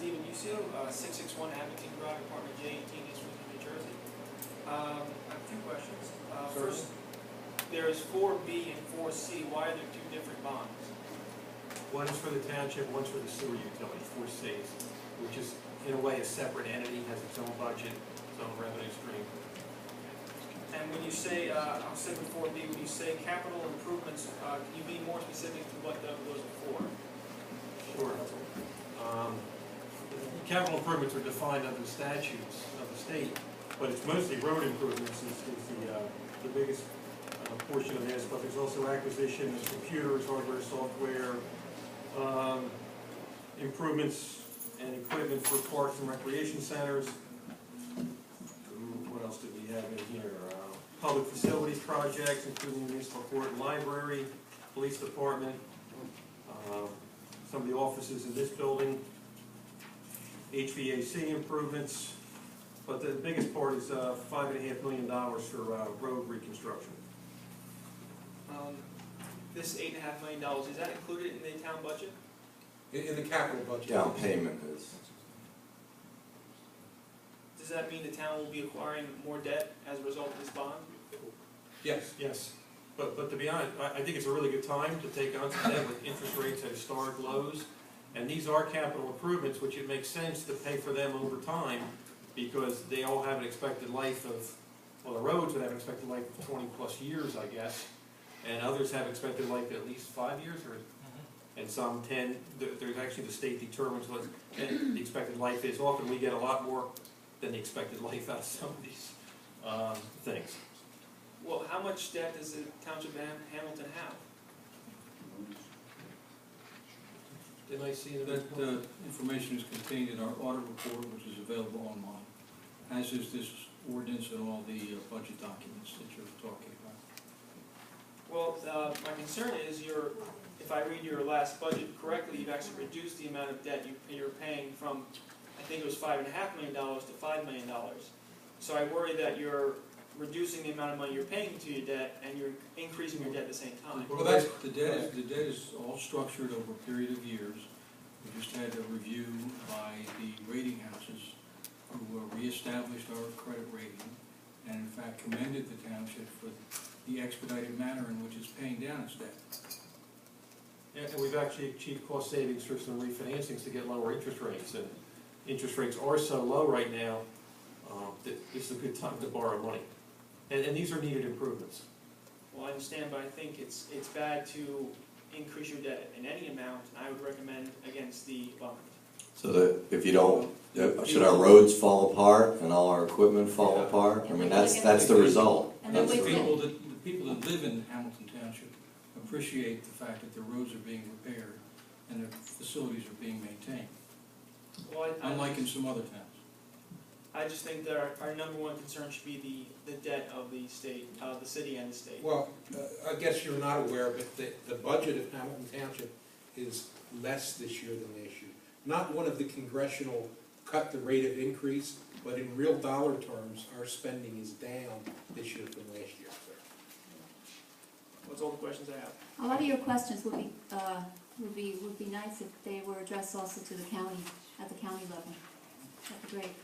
Stephen Uccio, 661 Abington Drive, apartment J18, East Windsor, New Jersey. I have two questions. First, there is 4B and 4C. Why are there two different bonds? One is for the township, one's for the sewer utility, 4Cs, which is in a way a separate entity, has its own budget, its own revenue stream. And when you say, I'll stick with 4B, when you say capital improvements, can you be more specific to what those are for? Sure. Capital improvements are defined under the statutes of the state, but it's mostly road improvements is the biggest portion of this, but there's also acquisition of computers, hardware, software, improvements and equipment for parks and recreation centers. What else did we have in here? Public facilities projects, including the municipal court and library, police department, some of the offices in this building, HVAC improvements, but the biggest part is $5.5 million for road reconstruction. This $8.5 million, is that included in the town budget? In the capital budget. Down payment is. Does that mean the town will be acquiring more debt as a result of this bond? Yes. Yes, but to be honest, I think it's a really good time to take on some debt with interest rates at historic lows. And these are capital improvements, which it makes sense to pay for them over time because they all have an expected life of, well, the roads would have an expected life of 20 plus years, I guess. And others have expected life at least 5 years, and some 10. There's actually, the state determines what the expected life is. Often we get a lot more than the expected life out of some of these things. Well, how much debt does the Township of Hamilton have? Didn't I see That information is contained in our audit report, which is available online, as is this ordinance and all the budget documents that you're talking about. Well, my concern is if I read your last budget correctly, you've actually reduced the amount of debt you're paying from, I think it was $5.5 million to $5 million. So I worry that you're reducing the amount of money you're paying to your debt and you're increasing your debt at the same time. Well, the debt is all structured over a period of years. We just had a review by the rating houses who reestablished our credit rating and in fact commended the township for the expedited manner in which it's paying down its debt. And we've actually achieved cost savings through some refinancings to get lower interest rates. And interest rates are so low right now that it's a good time to borrow money. And these are needed improvements. Well, I understand, but I think it's bad to increase your debt in any amount. I would recommend against the bond. So that if you don't, should our roads fall apart and all our equipment fall apart? I mean, that's the result. And That's then the result. The people that live in Hamilton Township appreciate the fact that the roads are being repaired and the facilities are being maintained, Well, unlike in some other towns. I just think that our number one concern should be the debt of the state, the city and the state. Well, I guess you're not aware, but the budget of Hamilton Township is less this year than last year. Not one of the congressional cut the rate of increase, but in real dollar terms, our spending is down this year from last year. That's all the questions I have. A lot of your questions would be nice if they were addressed also to the county, at the county level. That'd be great.